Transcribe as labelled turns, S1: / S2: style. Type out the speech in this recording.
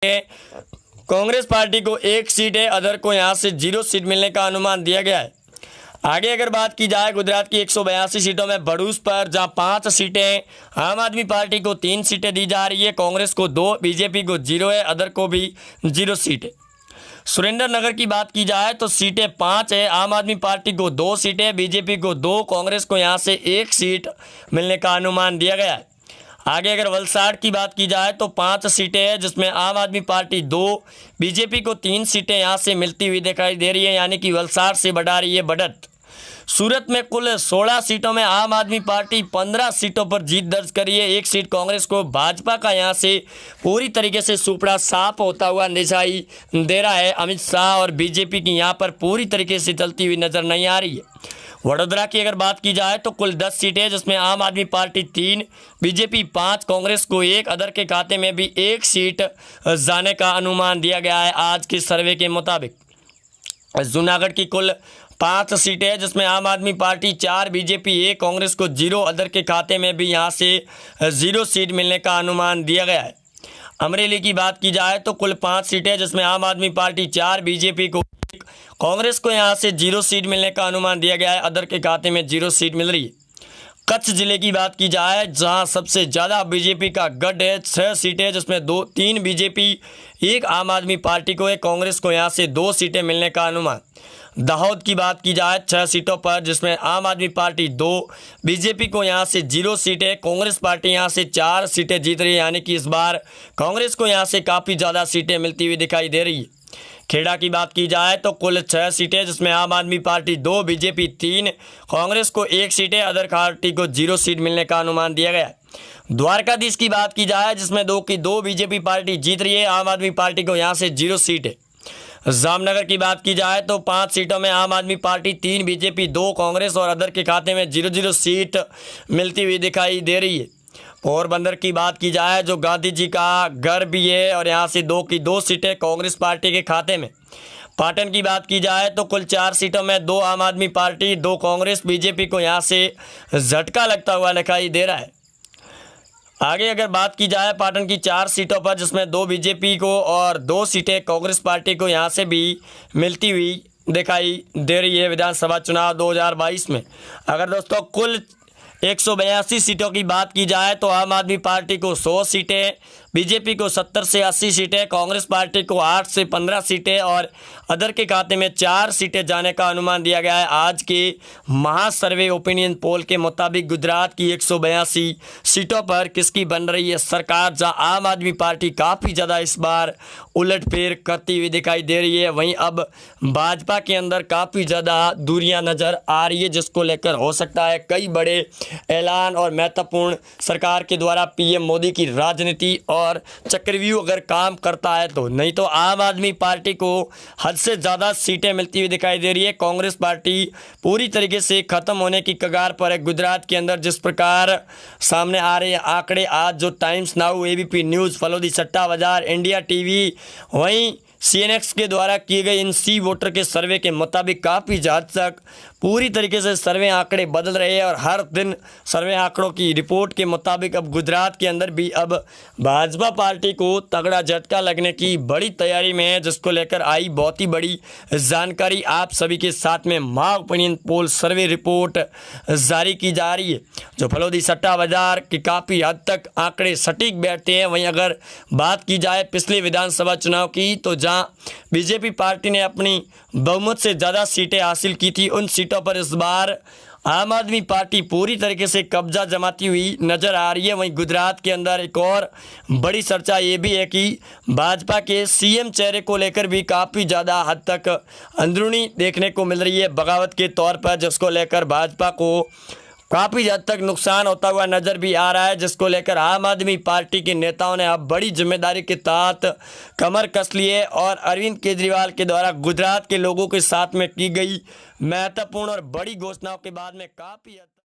S1: Congress party को 1 seat है, other को यहां से 0 सीट मिलने का अनुमान दिया गया है। आगे अगर बात की जाए गुजरात की 182 सीटों में भरूच पर जहां 5 सीटें, आम आदमी पार्टी को 3 सीटें दी जा रही है, कांग्रेस को 2, बीजेपी को 0 है, अदर को भी 0 सीट है। सुरेंद्रनगर की बात की जाए तो सीटें 5 है, आम आदमी पार्टी को 2 सीटें, बीजेपी को 2, कांग्रेस को यहां से 1 सीट मिलने का अनुमान दिया गया है। आगे अगर वलसाड़ की बात की जाए तो 5 सीटें हैं, जिसमें आम आदमी पार्टी 2, बीजेपी को 3 सीटें यहां से मिलती हुई दिखाई दे रही है, यानी कि वलसाड़ से बढ़ा रही है बढ़त। सूरत में कुल 16 सीटों में आम आदमी पार्टी 15 सीटों पर जीत दर्ज करी है, 1 सीट कांग्रेस को। भाजपा का यहां से पूरी तरीके से सुपड़ा साफ होता हुआ दिखाई दे रहा है। अमित शाह और बीजेपी की यहां पर पूरी तरीके से चलती हुई नजर नहीं आ रही है। वडोदरा की अगर बात की जाए तो कुल 10 सीटें, जिसमें आम आदमी पार्टी 3, बीजेपी 5, कांग्रेस को 1, अदर के खाते में भी 1 सीट जाने का अनुमान दिया गया है आज के सर्वे के मुताबिक। जूनागढ़ की कुल 5 सीटें, जिसमें आम आदमी पार्टी 4, बीजेपी 1, कांग्रेस को 0, अदर के खाते में भी यहां से 0 सीट मिलने का अनुमान दिया गया है। अमरेली की बात की जाए तो कुल 5 सीटें, जिसमें आम आदमी पार्टी 4, बीजेपी को 1, कांग्रेस को यहां से 0 सीट मिलने का अनुमान दिया गया है, अदर के खाते में 0 सीट मिल रही है। कच्छ जिले की बात की जाए जहां सबसे ज़्यादा बीजेपी का गढ़ है, 6 सीटें, जिसमें 3 बीजेपी 1 आम आदमी पार्टी को है, कांग्रेस को यहां से 2 सीटें मिलने का अनुमान। दाहोद की बात की जाए 6 सीटों पर, जिसमें आम आदमी पार्टी 2, बीजेपी को यहां से 0 सीटें, कांग्रेस पार्टी यहां से 4 सीटें जीत रही है, यानी कि इस बार कांग्रेस को यहां से काफ़ी ज़्यादा सीटें मिलती हुई दिखाई दे रही है। खेड़ा की बात की जाए तो कुल 6 सीटें, जिसमें आम आदमी पार्टी 2, बीजेपी 3, कांग्रेस को 1 सीटें, अदर पार्टी को 0 सीट मिलने का अनुमान दिया गया है। द्वारकाधीश की बात की जाए जिसमें 2 की 2 बीजेपी पार्टी जीत रही है, आम आदमी पार्टी को यहाँ से 0 सीट है। जामनगर की बात की जाए तो 5 सीटों में आम आदमी पार्टी 3, बीजेपी 2, कांग्रेस और अदर के खाते में 0-0 सीट मिलती हुई दिखाई दे रही है। पोरबंदर की बात की जाए जो गांधी जी का घर भी है और यहाँ से 2 की 2 सीटें कांग्रेस पार्टी के खाते में। पाटन की बात की जाए तो कुल 4 सीटों में 2 आम आदमी पार्टी, 2 कांग्रेस, बीजेपी को यहाँ से झटका लगता हुआ दिखाई दे रहा है। आगे अगर बात की जाए पाटन की 4 सीटों पर, जिसमें 2 बीजेपी को और 2 सीटें कांग्रेस पार्टी को यहाँ से भी मिलती हुई दिखाई दे रही है विधानसभा चुनाव 2022 में। अगर दोस्तों कुल 182 सीटों की बात की जाए तो आम आदमी पार्टी को 100 सीटें, बीजेपी को 70 से 80 सीटें, कांग्रेस पार्टी को 8 से 15 सीटें और अदर के खाते में 4 सीटें जाने का अनुमान दिया गया है। आज के महासर्वे ओपिनियन पोल के मुताबिक गुजरात की 182 सीटों पर किसकी बन रही है सरकार, जहां आम आदमी पार्टी काफ़ी ज़्यादा इस बार उलटफेर करती हुई दिखाई दे रही है। वहीं अब भाजपा के अंदर काफ़ी ज़्यादा दूरियां नज़र आ रही है, जिसको लेकर हो सकता है कई बड़े ऐलान और महत्वपूर्ण सरकार के द्वारा पीएम मोदी की राजनीति और चक्रव्यूह अगर काम करता है तो। नहीं तो आम आदमी पार्टी को हद से ज़्यादा सीटें मिलती हुई दिखाई दे रही है। कांग्रेस पार्टी पूरी तरीके से ख़त्म होने की कगार पर है। गुजरात के अंदर जिस प्रकार सामने आ रहे हैं आंकड़े, आज जो times now, ABP news, Phalodi सट्टा बाजार, इंडिया टीवी, वहीं सीएनएक्स के द्वारा किए गए इन सी वोटर के सर्वे के मुताबिक काफ़ी हद तक पूरी तरीके से सर्वे आंकड़े बदल रहे हैं और हर दिन सर्वे आंकड़ों की रिपोर्ट के मुताबिक अब गुजरात के अंदर भी अब भाजपा पार्टी को तगड़ा झटका लगने की बड़ी तैयारी में है, जिसको लेकर आई बहुत ही बड़ी जानकारी आप सभी के साथ में माह ओपिनियन पोल सर्वे रिपोर्ट जारी की जा रही है, जो फलोदी सट्टा बाजार के काफ़ी हद तक आंकड़े सटीक बैठते हैं। वहीं अगर बात की जाए पिछले विधानसभा चुनाव की तो जहां बीजेपी पार्टी ने अपनी बहुमत से ज़्यादा सीटें हासिल की थी, उन सीटों पर इस बार आम आदमी पार्टी पूरी तरीके से कब्जा जमाती हुई नज़र आ रही है। वहीं गुजरात के अंदर एक और बड़ी चर्चा ये भी है कि भाजपा के सीएम चेहरे को लेकर भी काफ़ी ज़्यादा हद तक अंदरूनी देखने को मिल रही है बगावत के तौर पर, जिसको लेकर भाजपा को काफ़ी हद तक नुकसान होता हुआ नज़र भी आ रहा है, जिसको लेकर आम आदमी पार्टी के नेताओं ने अब बड़ी जिम्मेदारी के तहत कमर कस ली है और अरविंद केजरीवाल के द्वारा गुजरात के लोगों के साथ में की गई महत्वपूर्ण और बड़ी घोषणाओं के बाद में काफ़ी